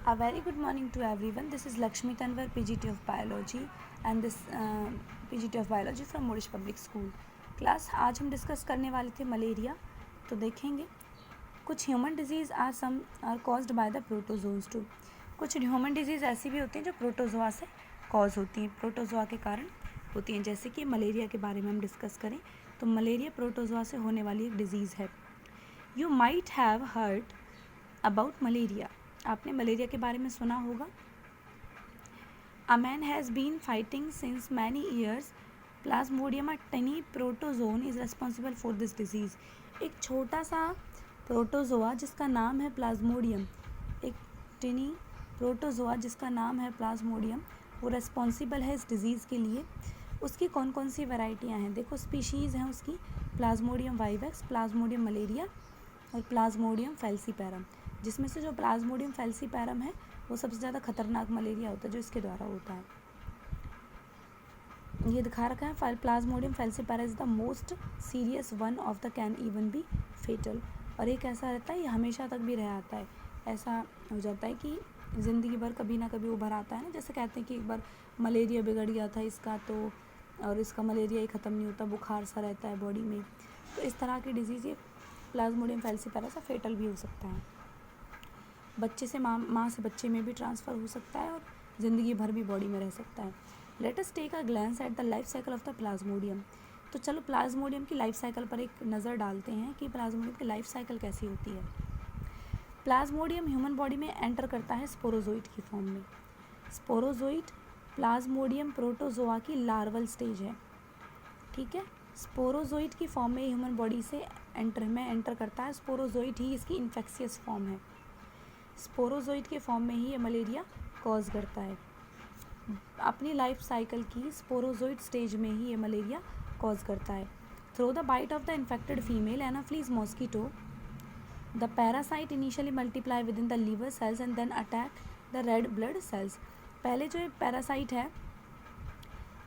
A very good morning to everyone. This is Lakshmi Tanwar, PGT of Biology, and this PGT of Biology from मोरिश public school class. आज हम discuss करने वाले थे malaria. तो देखेंगे कुछ human disease are caused by the protozoans too. कुछ ह्यूमन डिजीज़ ऐसी भी होती हैं जो प्रोटोजोआ से कॉज होती हैं, प्रोटोजोआ के कारण होती हैं। जैसे कि मलेरिया के बारे में हम डिस्कस करें तो मलेरिया प्रोटोजोआ से होने वाली एक डिजीज़ है। You might have heard about malaria. आपने मलेरिया के बारे में सुना होगा। A man has been fighting since many years plasmodium, a tiny protozoan is responsible for this disease. एक छोटा सा प्रोटोजोआ जिसका नाम है प्लाज्मोडियम, एक टिनी प्रोटोजोआ जिसका नाम है प्लाज्मोडियम, वो रिस्पॉन्सिबल है इस डिज़ीज़ के लिए। उसकी कौन कौन सी वैरायटियाँ हैं देखो, स्पीशीज़ हैं उसकी प्लाज्मोडियम वाइवेक्स, प्लाज्मोडियम मलेरिया और प्लाज्मोडियम फैल्सीपैरम। जिसमें से जो प्लाज्मोडियम फैल्सीपैरम है वो सबसे ज़्यादा खतरनाक मलेरिया होता है जो इसके द्वारा होता है। ये दिखा रखा है, plasmodium falciparum is the most serious one of the can even be fatal. और एक ऐसा रहता है, ये हमेशा तक भी रह आता है। ऐसा हो जाता है कि ज़िंदगी भर कभी ना कभी उभर आता है ना। जैसे कहते हैं कि एक बार मलेरिया बिगड़ गया था इसका, तो और इसका मलेरिया ही ख़त्म नहीं होता, बुखार सा रहता है बॉडी में। तो इस तरह की डिजीज़ ये प्लाज्मोडियम फैल्सीपैरम से फेटल भी हो सकता है। बच्चे से माँ से बच्चे में भी ट्रांसफ़र हो सकता है और ज़िंदगी भर भी बॉडी में रह सकता है। Let us take a glance at the life cycle of the plasmodium. तो चलो प्लाज्मोडियम की लाइफ साइकिल पर एक नज़र डालते हैं कि प्लाज्मोडियम की लाइफ साइकिल कैसी होती है। प्लाज्मोडियम ह्यूमन बॉडी में एंटर करता है स्पोरोजोइट की फॉर्म में। स्पोरोजोइट प्लाज्मोडियम प्रोटोजोआ की लार्वल स्टेज है, ठीक है। स्पोरोजोइट की फॉर्म में ह्यूमन बॉडी से एंटर करता है। स्पोरोजोइट ही इसकी इन्फेक्शियस फॉर्म है। स्पोरोजोइट के फॉर्म में ही ये मलेरिया कॉज करता है। अपनी लाइफ साइकिल की स्पोरोजोइट स्टेज में ही ये मलेरिया कॉज करता है। Through the bite of the infected female anopheles mosquito the parasite initially multiply within the liver cells and then attack the red blood cells. पहले जो ये parasite है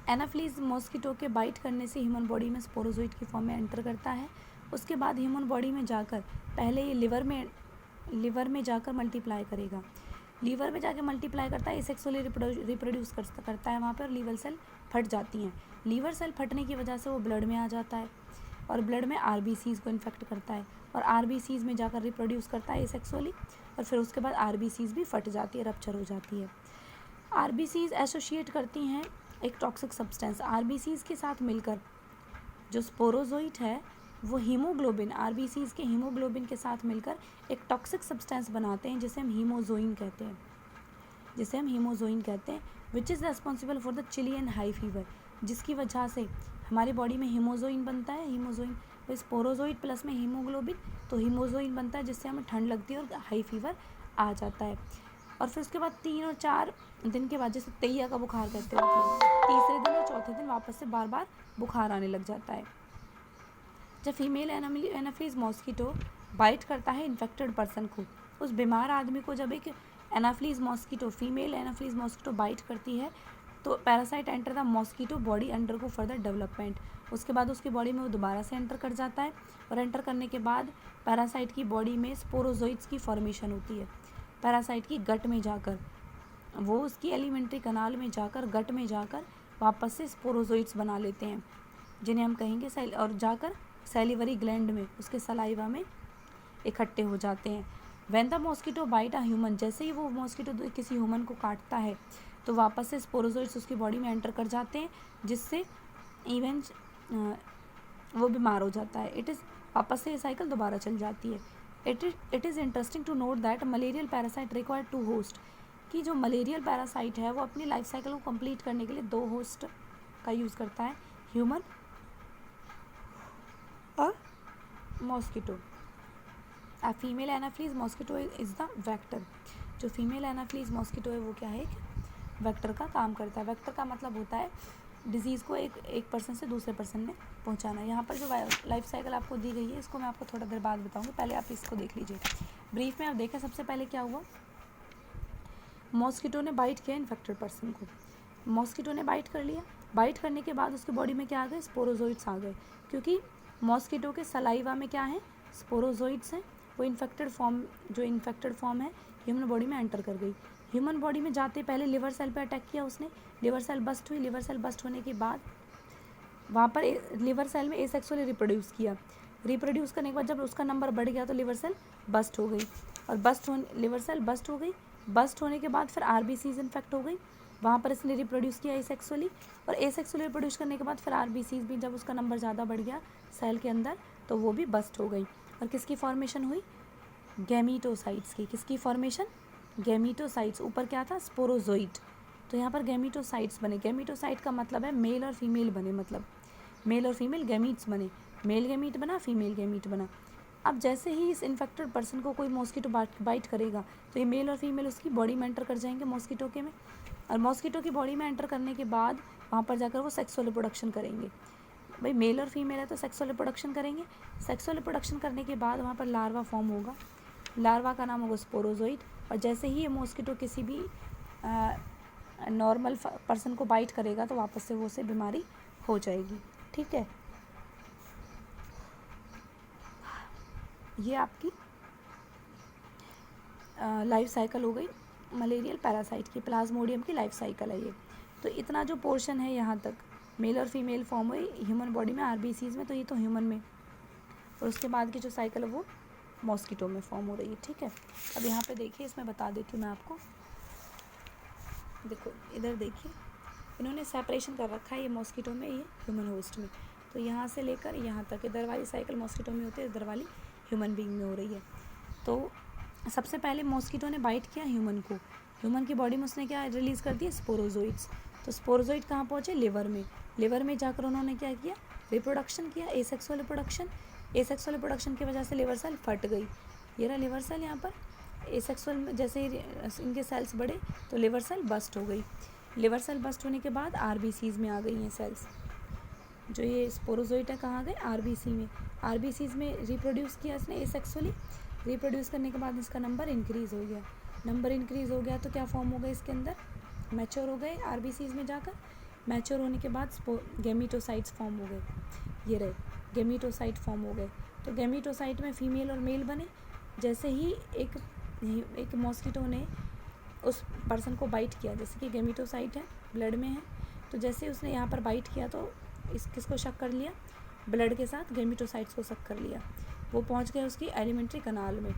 एनाफ्लीज मॉस्किटो के बाइट करने से human body में sporozoite की form में एंटर करता है। उसके बाद ह्यूमन बॉडी में जाकर पहले ये लिवर में जाकर मल्टीप्लाई करेगा। लीवर में जाकर मल्टीप्लाई करता है, एसेक्सुअली रिप्रोड्यूस करता है वहाँ पर। लीवर सेल फट जाती हैं। लीवर सेल फटने की वजह से वो ब्लड में आ जाता है और ब्लड में आरबीसीज़ को इन्फेक्ट करता है और आरबीसीज़ में जाकर रिप्रोड्यूस करता है एसेक्सुअली, और फिर उसके बाद आरबीसीज़ भी फट जाती है, रप्चर हो जाती है। आरबीसीज़ एसोशिएट करती हैं एक टॉक्सिक सब्सटेंस। आरबीसीज़ के साथ मिलकर जो स्पोरोजोइट है वो हीमोग्लोबिन, आरबीसीज़ के हीमोग्लोबिन के साथ मिलकर एक टॉक्सिक सब्सटेंस बनाते हैं जिसे हम हीमोजोइन कहते हैं, which is responsible for the chilly and high fever. जिसकी वजह से हमारी बॉडी में हीमोजोइन बनता है। हीमोजोइन तो स्पोरोजोइट प्लस में हीमोग्लोबिन, तो हीमोजोइन बनता है जिससे हमें ठंड लगती है और हाई फीवर आ जाता है। और फिर उसके बाद 3 और 4 दिन के बाद, जैसे तैया का बुखार कहते हैं, तीसरे दिन और चौथे दिन वापस से बार बार बुखार आने लग जाता है। जब फीमेल एनाफ्लीज मॉस्किटो बाइट करता है इन्फेक्टेड पर्सन को, उस बीमार आदमी को जब एक फीमेल एनाफ्लीज मॉस्किटो बाइट करती है तो parasite enter the mosquito body under को फर्दर डेवलपमेंट। उसके बाद उसकी बॉडी में वो दोबारा से एंटर कर जाता है और एंटर करने के बाद पैरासाइट की बॉडी में स्पोरोजोइट्स की फॉर्मेशन होती है। पैरासाइट की गट में जाकर वो उसकी एलिमेंट्री कनाल में जाकर गट में जाकर वापस से स्पोरोजोइट्स बना लेते हैं, जिन्हें हम कहेंगे और जाकर सैलिवरी ग्लैंड में, उसके सलाइवा में इकट्ठे हो जाते हैं। When the mosquito bite a human, जैसे ही वो मॉस्किटो किसी ह्यूमन को काटता है तो वापस से स्पोरोजोइट्स उसकी बॉडी में एंटर कर जाते हैं, जिससे इवेंट वो बीमार हो जाता है। वापस से ये साइकिल दोबारा चल जाती है। It is interesting to note that malarial parasite require 2 host, कि जो मलेरियल पैरासाइट है वो अपनी लाइफ साइकिल को कंप्लीट करने के लिए 2 होस्ट का यूज़ करता है, ह्यूमन और mosquito. A female anopheles mosquito is the vector. जो फीमेल एनाफ्लीज मॉस्किटो है वो क्या है, एक वेक्टर का काम करता है। वेक्टर का मतलब होता है डिजीज़ को एक पर्सन से दूसरे पर्सन में पहुंचाना। यहाँ पर जो लाइफ साइकिल आपको दी गई है इसको मैं आपको थोड़ा देर बाद बताऊँगी, पहले आप इसको देख लीजिए ब्रीफ में। आप देखें सबसे पहले क्या हुआ, मॉस्किटो ने बाइट किया इन्फेक्टेड पर्सन को, मॉस्किटो ने बाइट कर लिया। बाइट करने के बाद उसकी बॉडी में क्या आ गए, स्पोरोजोइट्स आ गए, क्योंकि मॉस्किटो के सलाइवा में क्या है, स्पोरोजोइट्स हैं वो जो इन्फेक्टेड फॉर्म है ह्यूमन बॉडी में एंटर कर गई। ह्यूमन बॉडी में जाते पहले लिवर सेल पे अटैक किया उसने, लिवर सेल बस्ट हुई, लिवर सेल बस्ट होने के बाद वहाँ पर लिवर सेल में एसेक्सुअली रिप्रोड्यूस किया, रिप्रोड्यूस करने के बाद जब उसका नंबर बढ़ गया तो लिवर सेल बस्ट हो गई, और लिवर सेल बस्ट हो गई, बस्ट होने के बाद फिर आरबीसीज इन्फेक्ट हो गई, वहाँ पर इसने रिप्रोड्यूस किया एसेक्सुअली, और एसेक्सुअली रिप्रोड्यूस करने के बाद फिर आरबीसीज भी जब उसका नंबर ज़्यादा बढ़ गया सेल के अंदर तो वो भी बस्ट हो गई, और किसकी फॉर्मेशन हुई, गैमीटोसाइट्स की। किसकी फॉर्मेशन, गैमीटोसाइट्स। ऊपर क्या था, स्पोरोजोइट, तो यहाँ पर गैमीटोसाइट्स बने। गैमीटोसाइट का मतलब है मेल और फीमेल बने, मतलब मेल और फीमेल गैमीट्स बने, मेल गैमीट बना, फीमेल गैमीट बना। अब जैसे ही इस इन्फेक्टेड पर्सन को कोई मॉस्किटो बाइट करेगा तो ये मेल और फीमेल उसकी बॉडी में एंटर कर जाएंगे मॉस्किटो के में, और मॉस्किटो की बॉडी में एंटर करने के बाद वहाँ पर जाकर वो सेक्सुअल रिप्रोडक्शन करेंगे। भाई मेल और फीमेल है तो सेक्सुअल रिप्रोडक्शन करेंगे, सेक्सुअल रिप्रोडक्शन करने के बाद वहाँ पर लार्वा फॉर्म होगा, लार्वा का नाम होगा स्पोरोजोइड, और जैसे ही ये मॉस्किटो किसी भी नॉर्मल पर्सन को बाइट करेगा तो वापस से वो से बीमारी हो जाएगी। ठीक है, ये आपकी लाइफ साइकिल हो गई मलेरियल पैरासाइट की, प्लाज्मोडियम की लाइफ साइकिल है ये। तो इतना जो पोर्शन है यहाँ तक मेल और फीमेल फॉर्म हुई ह्यूमन बॉडी में, आरबीसीज में, तो ये तो ह्यूमन में, और उसके बाद की जो साइकिल है वो मॉस्किटो में फॉर्म हो रही है। ठीक है, अब यहाँ पे देखिए, इसमें बता देती हूँ मैं आपको, देखो इधर देखिए, इन्होंने सेपरेशन कर रखा है, ये मॉस्किटो में, ये ह्यूमन होस्ट में, तो यहाँ से लेकर यहाँ तक इधर वाली साइकिल मॉस्किटो में होती है, इधर वाली ह्यूमन बीइंग में हो रही है। तो सबसे पहले मॉस्किटो ने बाइट किया ह्यूमन को, ह्यूमन की बॉडी में उसने क्या रिलीज़ कर दिया, स्पोरोजोइड्स। तो स्पोरोजोइड कहाँ पहुँचे, लिवर में, लिवर में जाकर उन्होंने क्या किया, रिप्रोडक्शन किया, एसेक्सुअल रिप्रोडक्शन, एसेक्सुअल रिप्रोडक्शन की वजह से लिवर सेल फट गई, ये रहा लिवर सेल यहाँ पर, एसेक्सुअल में जैसे ही इनके सेल्स बढ़े तो लिवर सेल बस्ट हो गई, लिवर सेल बस्ट होने के बाद आरबीसीज में आ गई हैं सेल्स, जो ये स्पोरोजोइट है कहाँ गए, आरबीसी में, आरबीसीज में रिप्रोड्यूस किया इसने एसेक्सुअली, रिप्रोड्यूस करने के बाद इसका नंबर इंक्रीज़ हो गया, नंबर इंक्रीज़ हो गया तो क्या फॉर्म हो गए इसके अंदर, मैच्योर हो गए आरबीसीज में जाकर, मैच्योर होने के बाद गैमीटोसाइट्स फॉर्म हो गए, ये रहे गैमीटोसाइट फॉर्म हो गए। तो गैमीटोसाइट में फीमेल और मेल बने। जैसे ही एक मॉस्किटो ने उस पर्सन को बाइट किया, जैसे कि गैमीटोसाइट है ब्लड में है, तो जैसे उसने यहाँ पर बाइट किया तो किसको शक कर लिया, ब्लड के साथ गैमीटोसाइट्स को शक कर लिया, वो पहुँच गए उसकी एलिमेंट्री कनाल में,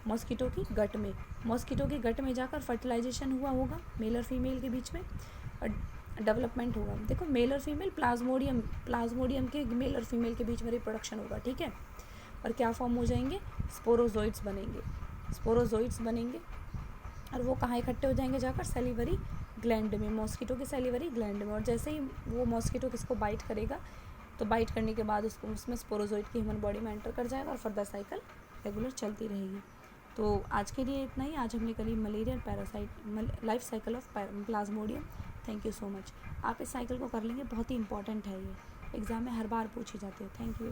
मॉस्किटो की गट में, मॉस्किटो के गट में जाकर फर्टिलाइजेशन हुआ होगा मेल और फीमेल के बीच में, और डेवलपमेंट होगा। देखो मेल और फीमेल प्लाज्मोडियम के मेल और फीमेल के बीच में रिप्रोडक्शन होगा। ठीक है, और क्या फॉर्म हो जाएंगे, स्पोरोजोइड्स बनेंगे, स्पोरोजोइड्स बनेंगे, और वो कहाँ इकट्ठे हो जाएंगे, जाकर सेलिवरी ग्लैंड में, मॉस्किटो के सेलिवरी ग्लैंड में, और जैसे ही वो मॉस्किटो किसको बाइट करेगा तो बाइट करने के बाद उसको उसमें स्पोरोजोइड की ह्यूमन बॉडी में एंटर कर जाएगा, और फर्दर साइकिल रेगुलर चलती रहेगी। तो आज के लिए इतना ही, आज हमने करी malarial parasite life cycle of Plasmodium. Thank you so much. आप इस साइकिल को कर लेंगे, बहुत ही इंपॉर्टेंट है ये, एग्ज़ाम में हर बार पूछी जाती है। Thank you.